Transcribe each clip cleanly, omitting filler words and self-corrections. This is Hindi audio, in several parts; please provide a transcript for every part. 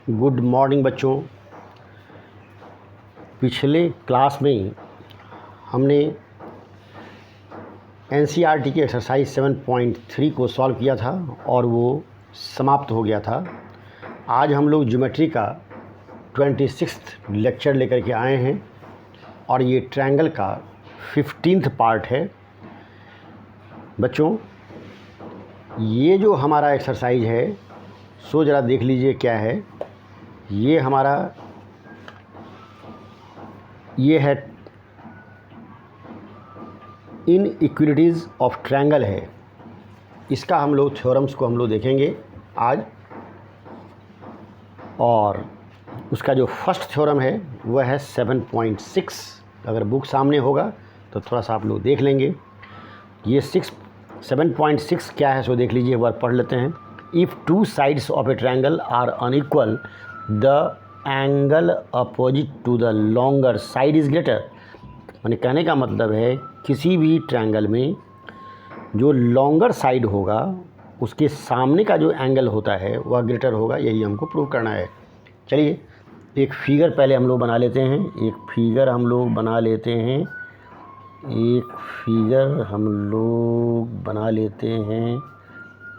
गुड मॉर्निंग बच्चों। पिछले क्लास में हमने एनसीईआरटी की एक्सरसाइज 7.3 को सॉल्व किया था और वो समाप्त हो गया था। आज हम लोग ज्योमेट्री का 26वां लेक्चर लेकर के आए हैं और ये ट्रायंगल का 15वां पार्ट है। बच्चों, ये जो हमारा एक्सरसाइज है सो ज़रा देख लीजिए क्या है। ये हमारा ये है इनइक्वालिटीज़ ऑफ ट्रायंगल है। इसका हम लोग थ्योरम्स को हम लोग देखेंगे आज, और उसका जो फर्स्ट थ्योरम है वह है 7.6। अगर बुक सामने होगा तो थोड़ा सा आप लोग देख लेंगे। ये 7.6 क्या है सो देख लीजिए, एक बार पढ़ लेते हैं। If two sides of a triangle are unequal the angle opposite to the longer side is greater. मैंने कहने का मतलब है किसी भी ट्रायंगल में जो लॉन्गर साइड होगा उसके सामने का जो एंगल होता है वह ग्रेटर होगा। यही हमको प्रूव करना है। चलिए एक फिगर पहले हम लोग बना लेते हैं। एक फिगर हम लोग बना लेते हैं।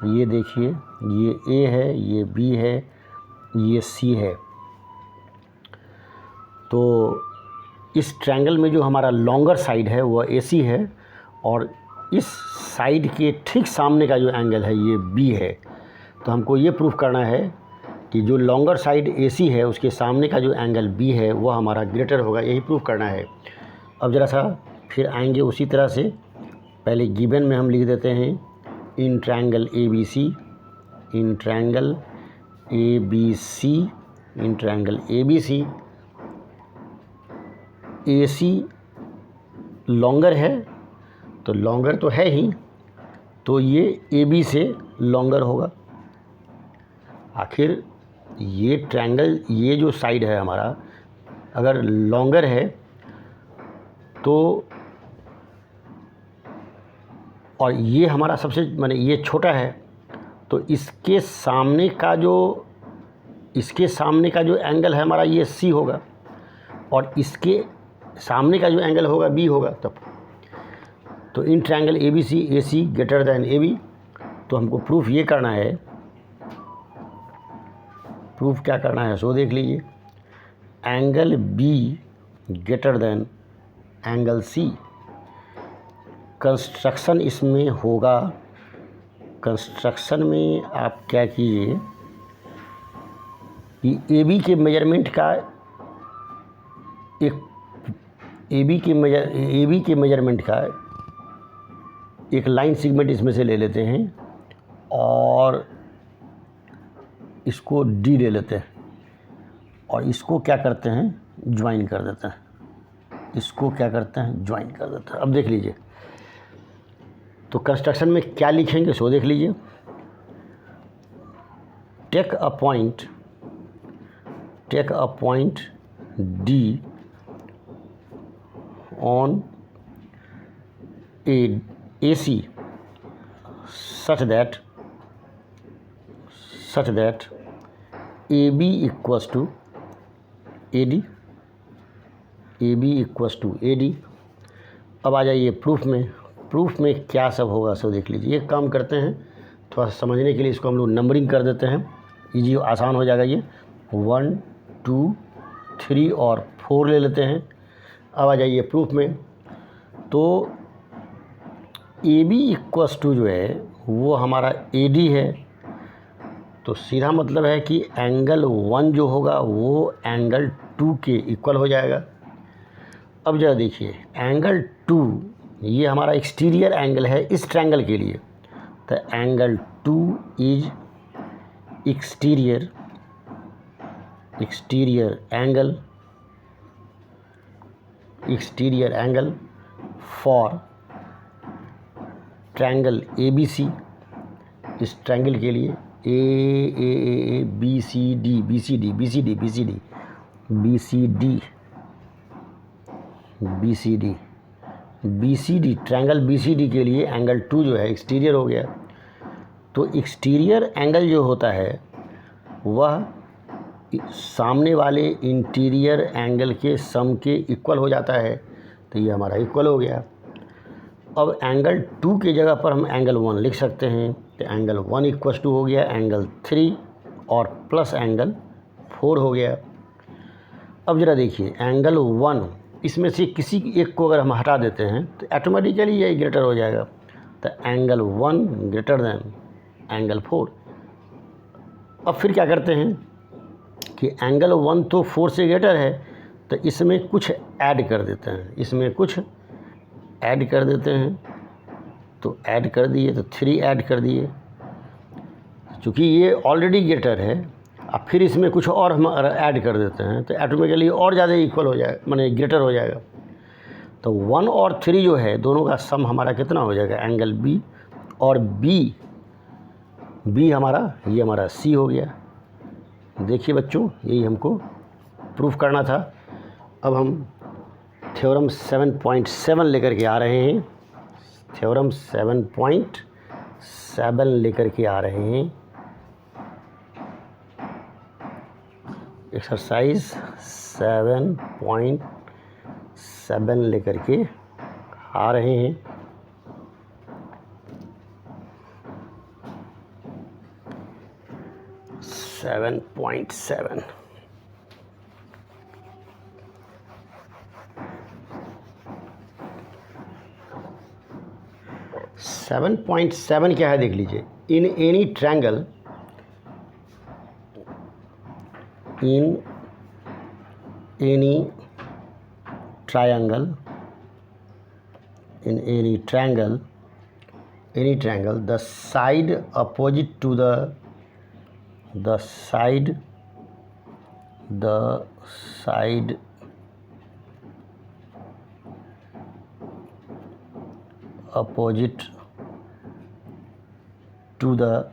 ये देखिए, ये ए है, ये बी है, ये सी है। तो इस ट्रायंगल में जो हमारा लॉन्गर साइड है वह AC है और इस साइड के ठीक सामने का जो एंगल है ये B है। तो हमको ये प्रूफ करना है कि जो लॉन्गर साइड AC है उसके सामने का जो एंगल B है वह हमारा ग्रेटर होगा। यही प्रूफ करना है। अब ज़रा सा फिर आएंगे उसी तरह से। पहले गिवन में हम लिख देते हैं in triangle ABC AC longer है, तो लॉन्गर तो है ही, तो ये AB से लॉन्गर होगा। आखिर ये ट्रायंगल, ये जो साइड है हमारा अगर लॉन्गर है तो, और ये हमारा सबसे माने ये छोटा है, तो इसके सामने का जो एंगल है हमारा ये C होगा और इसके सामने का जो एंगल होगा B होगा। तब तो in triangle ABC AC greater than AB। तो हमको प्रूफ ये करना है, प्रूफ क्या करना है सो देख लीजिए। Angle B greater than angle C। Construction इसमें होगा, कंस्ट्रक्शन में आप क्या कीजिए कि AB के मेजरमेंट का एक लाइन सेगमेंट इसमें से ले लेते हैं और इसको D ले लेते हैं और इसको क्या करते हैं, ज्वाइन कर देते हैं। अब देख लीजिए, तो कंस्ट्रक्शन में क्या लिखेंगे सो देख लीजिए। Take a point D on AC such that AB equals to AD। अब आ जाइए प्रूफ में क्या सब होगा सो देख लीजिए। एक काम करते हैं, थोड़ा सा समझने के लिए इसको हम लोग नंबरिंग कर देते हैं, इजी आसान हो जाएगा। ये 1 2 3 और 4 ले लेते हैं। अब आ जाइए प्रूफ में, तो AB इक्वल्स टू जो है वो हमारा AD है। तो सीधा मतलब है कि एंगल 1 जो होगा वो एंगल 2 के इक्वल हो जाएगा। अब जरा देखिए, एंगल 2 ये हमारा एक्सटीरियर एंगल है इस ट्रायंगल के लिए। तो angle 2 is exterior angle for triangle ABC। इस ट्रायंगल के लिए A BCD ट्रायंगल BCD के लिए एंगल 2 जो है एक्सटीरियर हो गया। तो एक्सटीरियर एंगल जो होता है वह सामने वाले इंटीरियर एंगल के सम के इक्वल हो जाता है, तो ये हमारा इक्वल हो गया। अब एंगल 2 की जगह पर हम एंगल 1 लिख सकते हैं, तो एंगल 1 इक्वल टू हो गया एंगल 3 और प्लस एंगल 4 हो गया। अब ज़रा देखिए एंगल 1 इसमें से किसी एक को अगर हम हटा देते हैं तो ऑटोमेटिकली ये ग्रेटर हो जाएगा, तो एंगल 1 ग्रेटर देन एंगल 4। अब फिर क्या करते हैं कि एंगल 1 तो 4 से ग्रेटर है, तो इसमें कुछ ऐड कर देते हैं, इसमें कुछ ऐड कर देते हैं। तो ऐड कर दिए, तो 3 ऐड कर दिए, चूँकि ये ऑलरेडी ग्रेटर है। अब फिर इसमें कुछ और हम ऐड कर देते हैं तो ऑटोमेटिकली और ज़्यादा इक्वल हो जाएगा, माने ग्रेटर हो जाएगा। तो 1 और 3 जो है दोनों का सम हमारा कितना हो जाएगा, एंगल बी, और बी हमारा, ये हमारा सी हो गया। देखिए बच्चों, यही हमको प्रूफ करना था। अब हम थ्योरम 7.7 लेकर के आ रहे हैं, थ्योरम 7.7 लेकर के आ रहे हैं। एक्सरसाइज 7.7 लेकर के आ रहे हैं। सेवन पॉइंट 7 क्या है देख लीजिए। In any triangle, in any triangle, in any triangle, the side opposite to the side opposite to the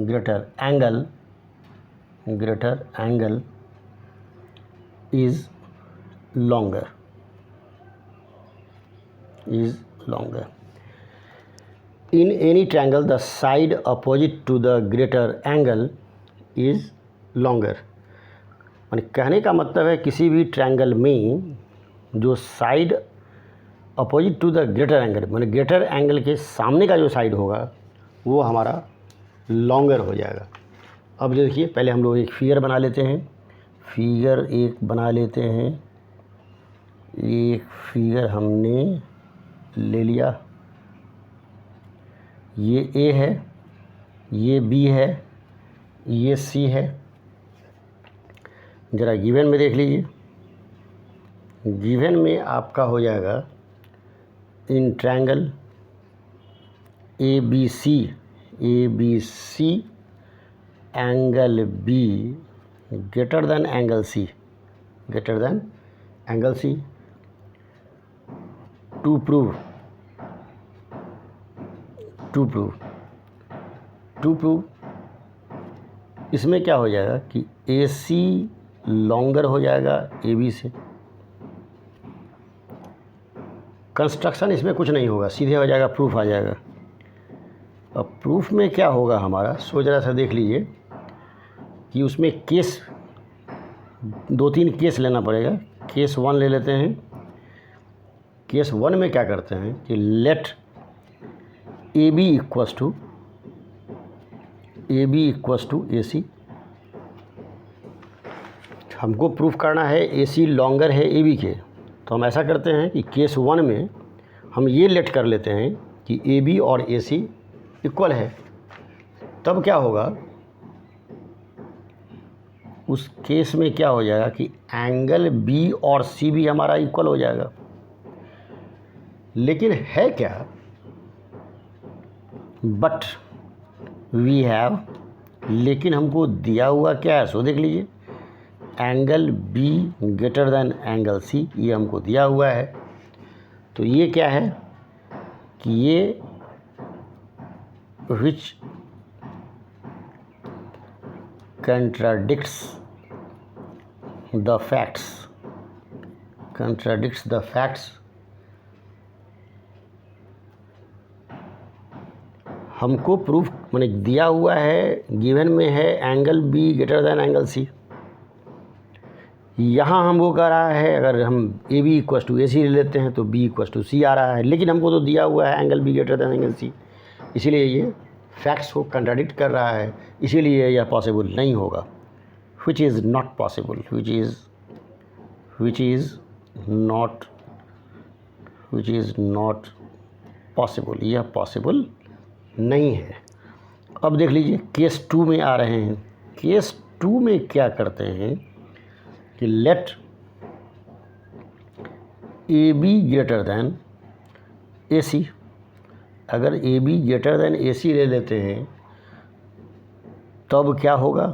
greater angle is longer. In any triangle the side opposite to the greater angle is longer। यानी कहने का मतलब है किसी भी ट्रायंगल में जो side opposite to the greater angle, माने ग्रेटर एंगल के सामने का जो साइड होगा वो हमारा लॉन्गर हो जाएगा। अब देखिए, पहले हम लोग एक फिगर बना लेते हैं, एक फिगर हमने ले लिया। ये ए है, ये बी है, ये सी है। ज़रा गिवन में देख लीजिए, गिवन में आपका हो जाएगा in triangle A B C angle B greater than angle C, to prove इसमें क्या हो जाएगा कि ए सी लॉन्गर हो जाएगा ए बी से। कंस्ट्रक्शन इसमें कुछ नहीं होगा, सीधे हो जाएगा, प्रूफ आ जाएगा। अब प्रूफ में क्या होगा हमारा, सो जरा सा देख लीजिए कि उसमें केस 2-3 केस लेना पड़ेगा। केस 1 ले लेते हैं। केस 1 में क्या करते हैं कि let A B equals to A C. हमको प्रूफ करना है ए सी लॉन्गर है ए बी के, तो हम ऐसा करते हैं कि केस 1 में हम ये लेट कर लेते हैं कि ए बी और ए सी इक्वल है। तब क्या होगा, उस केस में क्या हो जाएगा कि एंगल बी और सी भी हमारा इक्वल हो जाएगा। लेकिन है क्या, बट वी हैव, लेकिन हमको दिया हुआ क्या है, सो देख लीजिए, angle B greater than angle C, ये हमको दिया हुआ है। तो ये क्या है कि ये which contradicts the facts हमको प्रूफ मैंने दिया हुआ है, गिवन में है angle B greater than angle C. यहाँ हम वो कर रहा है, अगर हम A B equal to A C ले लेते हैं तो बी इक्वल टू सी आ रहा है, लेकिन हमको तो दिया हुआ है angle B greater than angle C, इसीलिए ये फैक्ट्स को कंट्राडिक्ट कर रहा है, इसीलिए यह पॉसिबल नहीं होगा। Which is not possible, which is not possible, यह पॉसिबल नहीं है। अब देख लीजिए केस 2 में आ रहे हैं। केस 2 में क्या करते हैं कि let A B greater than A C. अगर A B greater than A C ले लेते हैं तब क्या होगा,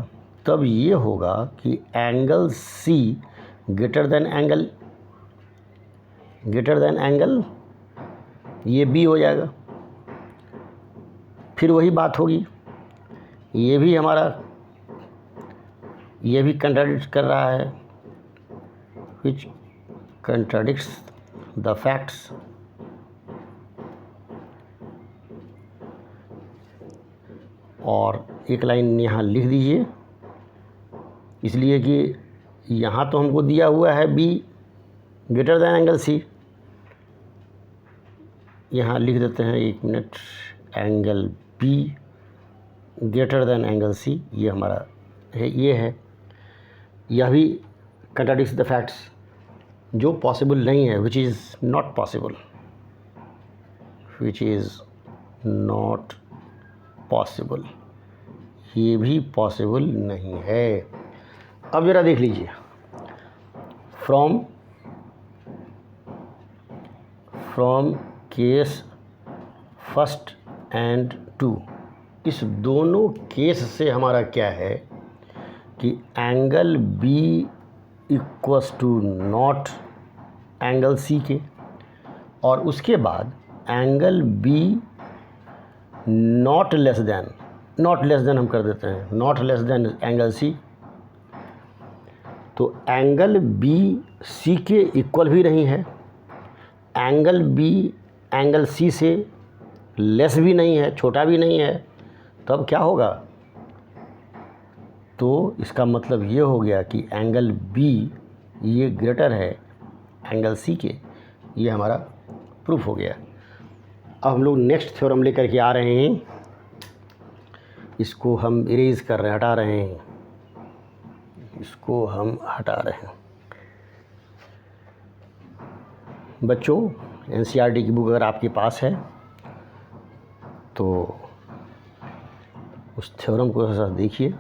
तब ये होगा कि angle C greater than angle ये बी हो जाएगा। फिर वही बात होगी, ये भी कंट्राडिक्ट कर रहा है, विच कंट्राडिक्ट्स द फैक्ट्स। और एक लाइन यहाँ लिख दीजिए, इसलिए कि यहाँ तो हमको दिया हुआ है B greater than angle C, यहाँ लिख देते हैं, एक minute, angle B greater than angle C, ये हमारा है, ये है, यह भी कंट्राडिक्ट्स द फैक्ट्स, जो पॉसिबल नहीं है, विच इज़ नॉट पॉसिबल, ये भी पॉसिबल नहीं है। अब ज़रा देख लीजिए, फ्रॉम केस 1 एंड 2, इस दोनों केस से हमारा क्या है कि angle B equals to not angle C के, और उसके बाद angle B not less than हम कर देते हैं, not less than angle C. तो एंगल बी सी के इक्वल भी नहीं है, एंगल बी एंगल सी से लेस भी नहीं है, छोटा भी नहीं है, तब क्या होगा, तो इसका मतलब ये हो गया कि एंगल बी ये ग्रेटर है एंगल सी के, ये हमारा प्रूफ हो गया। अब हम लोग नेक्स्ट थ्योरम लेकर के आ रहे हैं, इसको हम इरेज कर रहे हैं, हटा रहे हैं, इसको हम हटा रहे हैं। बच्चों, एनसीईआरटी की बुक अगर आपके पास है तो उस थ्योरम को ऐसा देखिए,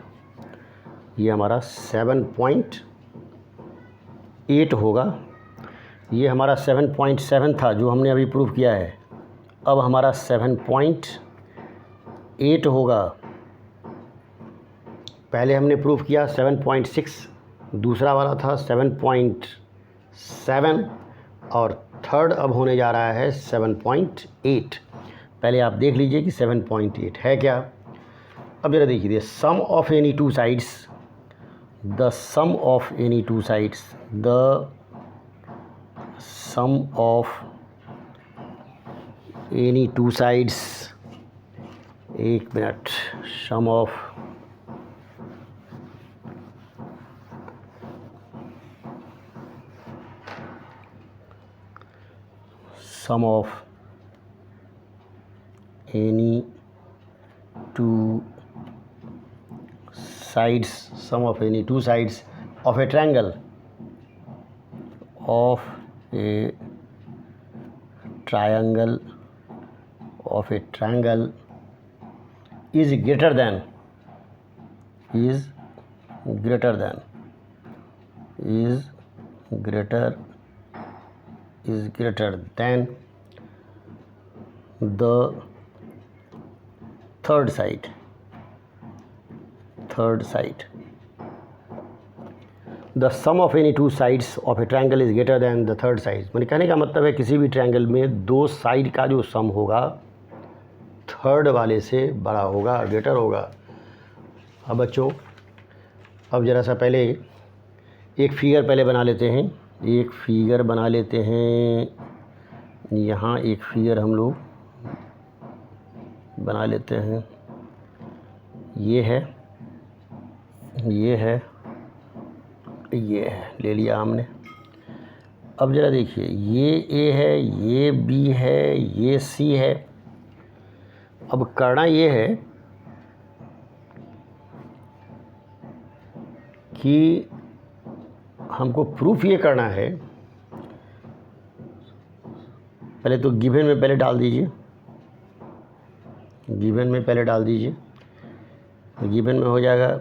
ये हमारा 7.8 होगा, ये हमारा 7.7 था जो हमने अभी प्रूफ किया है, अब हमारा 7.8 होगा। पहले हमने प्रूफ किया 7.6, दूसरा वाला था 7.7 और थर्ड अब होने जा रहा है 7.8। पहले आप देख लीजिए कि 7.8 है क्या। अब जरा देखिए, sum of any two sides, the sum of any two sides, the sum of any two sides, एक minute, sum of any two sides, sum of any two sides of a triangle, is greater than the third side. The sum of any two sides of a triangle is greater than the third side। मैंने कहने का मतलब है किसी भी ट्रायंगल में दो साइड का जो सम होगा थर्ड वाले से बड़ा होगा, ग्रेटर होगा। अब बच्चों, अब ज़रा सा पहले एक फिगर पहले बना लेते हैं, यहाँ एक फिगर हम लोग बना लेते हैं, ये है, ये है, ये है, ले लिया हमने। अब ज़रा देखिए, ये ए है, ये बी है, ये सी है। अब करना ये है कि हमको प्रूफ ये करना है, पहले तो गिवन में पहले डाल दीजिए, गिवन में पहले डाल दीजिए। गिवन में हो जाएगा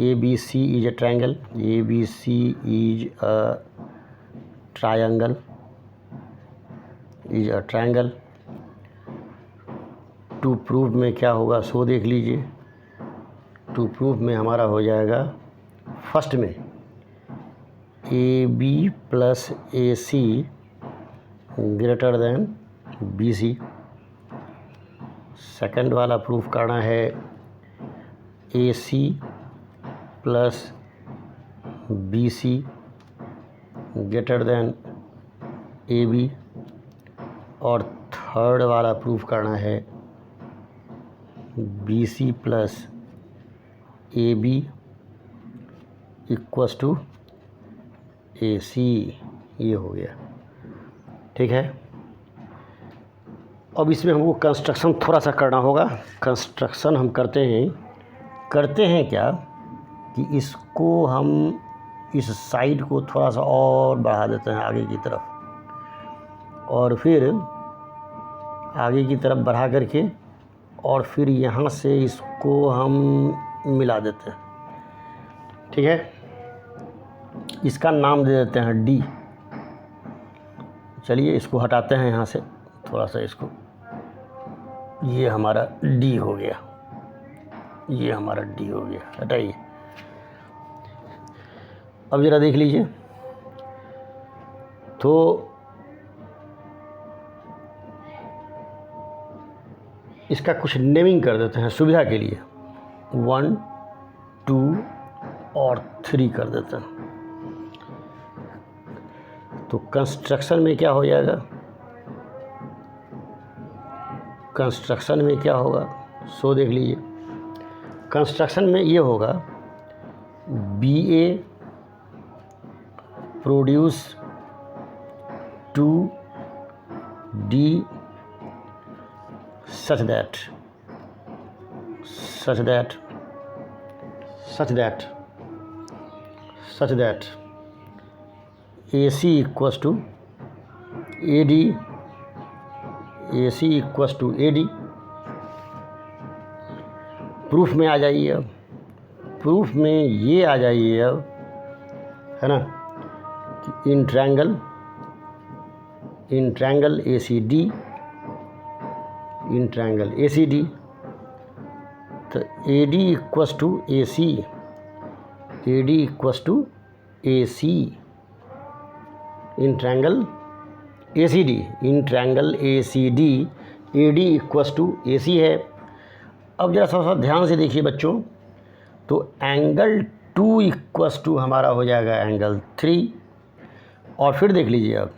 A B C is a triangle, A B C is a triangle, is a triangle. To proof में क्या होगा सो देख लीजिए। टू प्रूफ में हमारा हो जाएगा फर्स्ट में A B plus A C greater than B C. Second वाला प्रूफ करना है A C plus B C greater than A B. और थर्ड वाला प्रूफ करना है B C plus A B equals to A C. ये हो गया, ठीक है। अब इसमें हमको कंस्ट्रक्शन थोड़ा सा करना होगा। कंस्ट्रक्शन हम करते हैं क्या कि इसको हम इस साइड को थोड़ा सा और बढ़ा देते हैं आगे की तरफ, और फिर आगे की तरफ बढ़ा करके और फिर यहाँ से इसको हम मिला देते हैं, ठीक है। इसका नाम दे देते हैं डी। चलिए इसको हटाते हैं यहाँ से थोड़ा सा, इसको, ये हमारा डी हो गया, ये हमारा डी हो गया, हटाइए। अब ज़रा देख लीजिए, तो इसका कुछ नेमिंग कर देते हैं सुविधा के लिए, 1 2 और 3 कर देते हैं। तो कंस्ट्रक्शन में क्या हो जाएगा, कंस्ट्रक्शन में क्या होगा सो देख लीजिए। कंस्ट्रक्शन में ये होगा B A produce 2 D such that AC equals to AD, AC equals to AD। Proof में आ जाइए। अब प्रूफ में ये आ जाइए अब, है ना, कि in triangle ACD, in triangle ACD, तो AD equals to AC, AD equals to AC in triangle ACD, in triangle ACD AD equals to AC है। अब जरा सा ध्यान से देखिए बच्चों, तो एंगल 2 इक्वस टू हमारा हो जाएगा एंगल 3। और फिर देख लीजिए अब,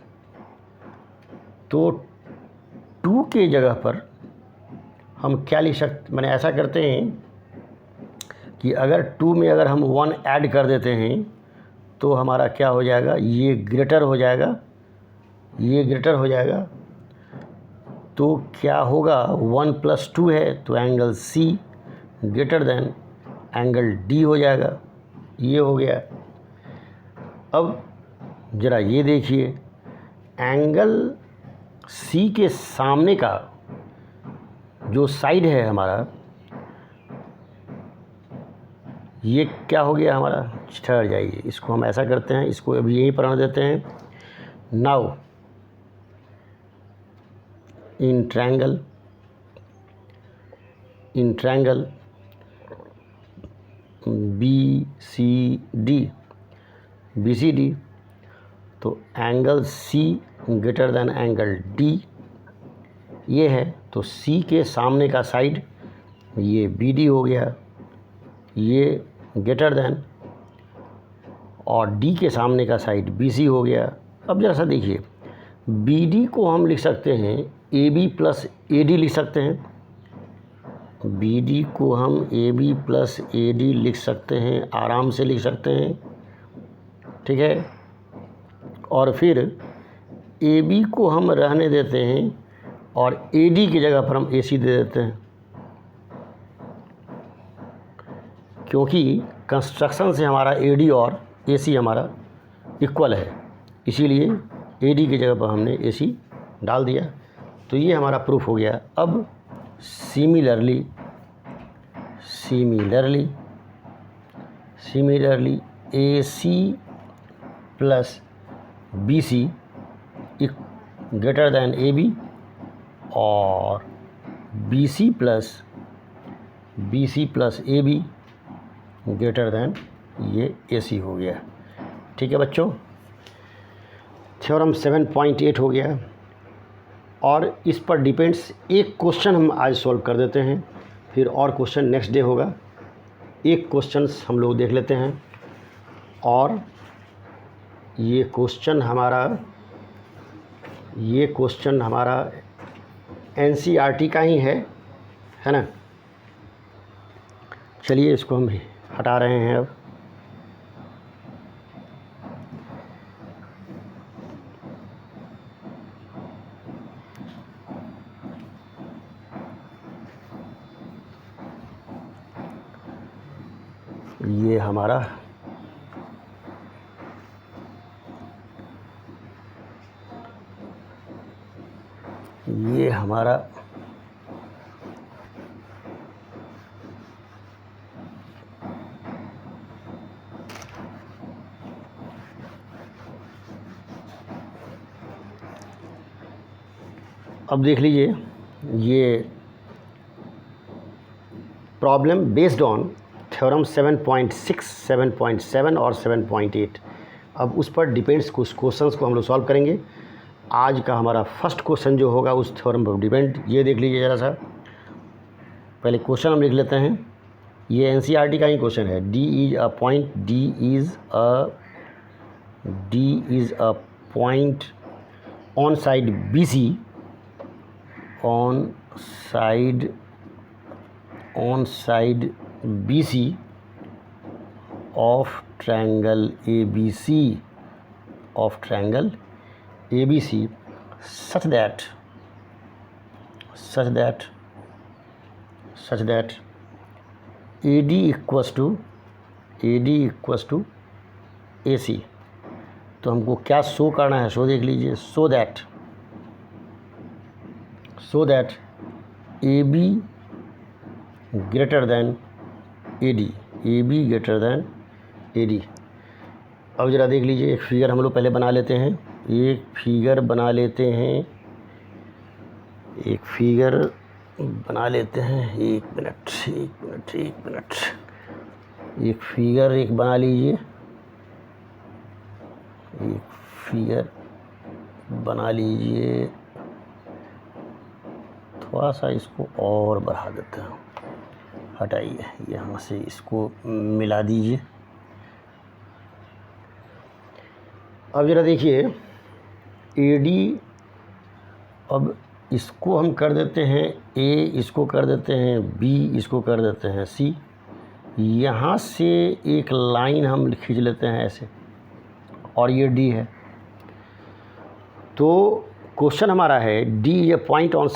तो 2 के जगह पर हम क्या लिख सकते, मैंने ऐसा करते हैं कि अगर 2 में अगर हम 1 ऐड कर देते हैं तो हमारा क्या हो जाएगा, ये ग्रेटर हो जाएगा, ये ग्रेटर हो जाएगा। तो क्या होगा, 1 + 2 है तो angle C greater than angle D हो जाएगा। ये हो गया। अब ज़रा ये देखिए, एंगल C के सामने का जो साइड है हमारा, ये क्या हो गया हमारा, ठहर जाइए, इसको हम ऐसा करते हैं, इसको अभी यहीं पर आने देते हैं। नाउ इन ट्रायंगल BCD, तो angle C greater than angle D ये है। तो C के सामने का साइड ये BD हो गया, ये ग्रेटर देन, और D के सामने का साइड BC हो गया। अब जरा सा देखिए, BD को हम लिख सकते हैं AB + AD लिख सकते हैं, BD को हम AB प्लस AD लिख सकते हैं, आराम से लिख सकते हैं, ठीक है। और फिर AB को हम रहने देते हैं और AD की जगह पर हम AC दे देते हैं, क्योंकि कंस्ट्रक्शन से हमारा AD और AC हमारा इक्वल है, इसीलिए AD की जगह पर हमने AC डाल दिया। तो ये हमारा प्रूफ हो गया। अब similarly AC plus BC greater than AB और BC plus AB greater than ये AC हो गया। ठीक है बच्चों, थ्योरम 7.8 हो गया। और इस पर डिपेंड्स एक क्वेश्चन हम आज सॉल्व कर देते हैं, फिर और क्वेश्चन नेक्स्ट डे होगा। एक क्वेश्चन हम लोग देख लेते हैं, और ये क्वेश्चन हमारा NCERT का ही है ना। चलिए इसको हम हटा रहे हैं। अब ये हमारा अब देख लीजिए, ये प्रॉब्लम बेस्ड ऑन थ्योरम 7.6, 7.7 और 7.8। अब उस पर डिपेंड्स कुछ क्वेश्चंस को हम लोग सॉल्व करेंगे। आज का हमारा फर्स्ट क्वेश्चन जो होगा उस थ्योरम पर डिपेंड, ये देख लीजिए ज़रा सा। पहले क्वेश्चन हम लिख लेते हैं। ये NCERT का ही क्वेश्चन है। D is a point on side BC of triangle ABC such that AD equals to AC। तो हमको क्या शो करना है, शो देख लीजिए। So that AB greater than AD। अब ज़रा देख लीजिए, एक फिगर हम लोग पहले बना लेते हैं। एक फिगर बना लेते हैं। एक मिनट। एक फिगर बना लीजिए। थोड़ा सा इसको और बढ़ा देते हैं, हटाइए, यहाँ से इसको मिला दीजिए। अब ज़रा देखिए AD, अब इसको हम कर देते हैं A, इसको कर देते हैं B, इसको कर देते हैं C। यहाँ से एक लाइन हम खींच लेते हैं ऐसे, और ये D है। तो क्वेश्चन हमारा है D is a point on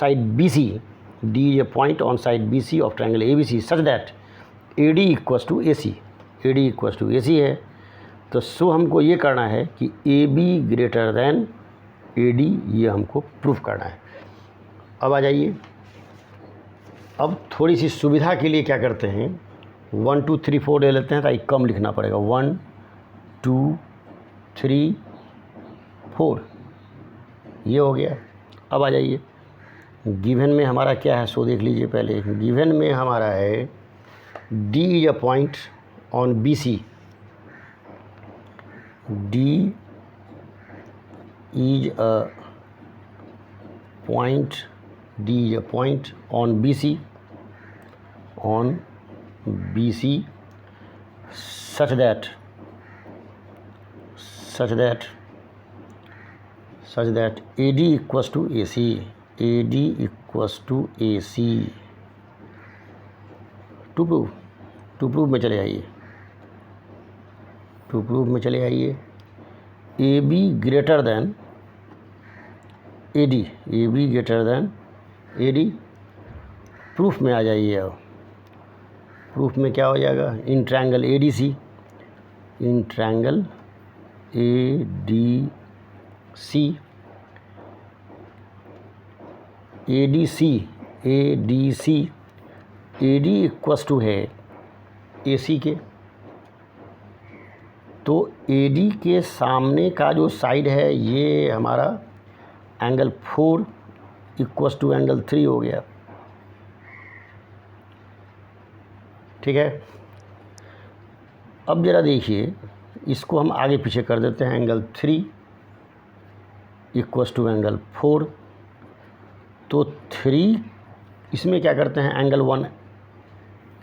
side BC of triangle ABC such that AD equals to AC है। तो सो हमको ये करना है कि AB ग्रेटर दैन AD, ये हमको प्रूफ करना है। अब आ जाइए, अब थोड़ी सी सुविधा के लिए क्या करते हैं, 1 2 3 4 ले लेते हैं ताकि कम लिखना पड़ेगा। 1 2 3 4, ये हो गया। अब आ जाइए, गिवन में हमारा क्या है सो देख लीजिए। पहले गिवन में हमारा है D is a point on BC। D is a point on BC such that AD equals to AC। To proof में चले आइए, टू प्रूफ में चले आइए। A B greater than A D, A B greater than A D, proof में आ जाइए। अब प्रूफ में क्या हो जाएगा, in triangle A D C, in triangle A D C, A D C, A D C, A D equals to है ए सी के, तो ए डी के सामने का जो साइड है ये हमारा एंगल 4 इक्वस टू एंगल 3 हो गया। ठीक है, अब ज़रा देखिए, इसको हम आगे पीछे कर देते हैं। एंगल 3 इक्वस टू एंगल 4, तो 3 इसमें क्या करते हैं, एंगल 1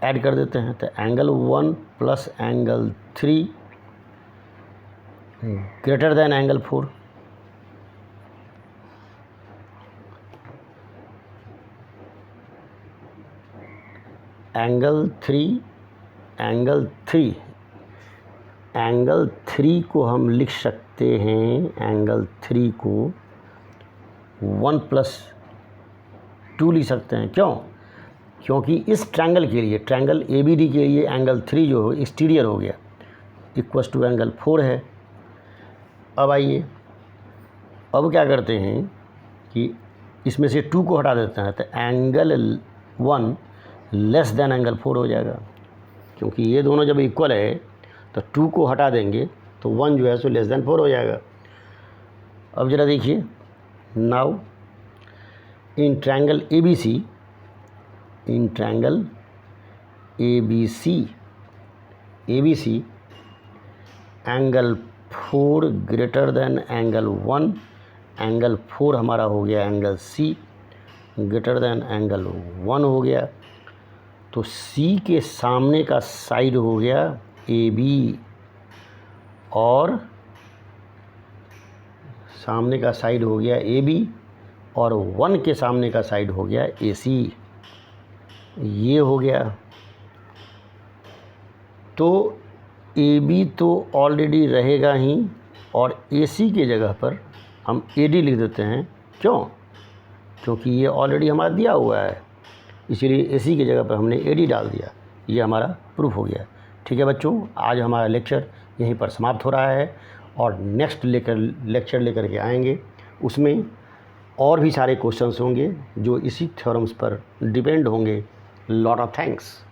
ऐड कर देते हैं, तो angle 1 plus angle 3 greater than angle 4। Angle 3 को हम लिख सकते हैं, एंगल 3 को 1 प्लस 2 लिख सकते हैं। क्यों? क्योंकि इस ट्रायंगल के लिए, ट्रायंगल ए बी डी के लिए एंगल 3 जो है एक्सटीरियर हो गया, इक्वस टू एंगल 4 है। अब आइए, अब क्या करते हैं कि इसमें से 2 को हटा देते हैं, तो एंगल 1 लेस देन एंगल 4 हो जाएगा। क्योंकि ये दोनों जब इक्वल है तो 2 को हटा देंगे तो 1 जो है सो लेस देन 4 हो जाएगा। अब ज़रा देखिए, now in triangle A B C, in triangle A B C angle 4 greater than angle 1, angle 4 हमारा हो गया angle C, greater than angle 1 हो गया, तो सी के सामने का साइड हो गया ए बी, और सामने का साइड हो गया ए बी, और 1 के सामने का साइड हो गया ए सी। ये हो गया, तो ए बी तो ऑलरेडी रहेगा ही, और ए सी के जगह पर हम ए डी लिख देते हैं। क्यों? क्योंकि ये ऑलरेडी हमारा दिया हुआ है, इसीलिए ए सी की जगह पर हमने ए डी डाल दिया। ये हमारा प्रूफ हो गया। ठीक है बच्चों, आज हमारा लेक्चर यहीं पर समाप्त हो रहा है, और नेक्स्ट लेक्चर लेकर के आएंगे। उसमें और भी सारे क्वेश्चंस होंगे जो इसी थ्योरम्स पर डिपेंड होंगे। Lot of thanks.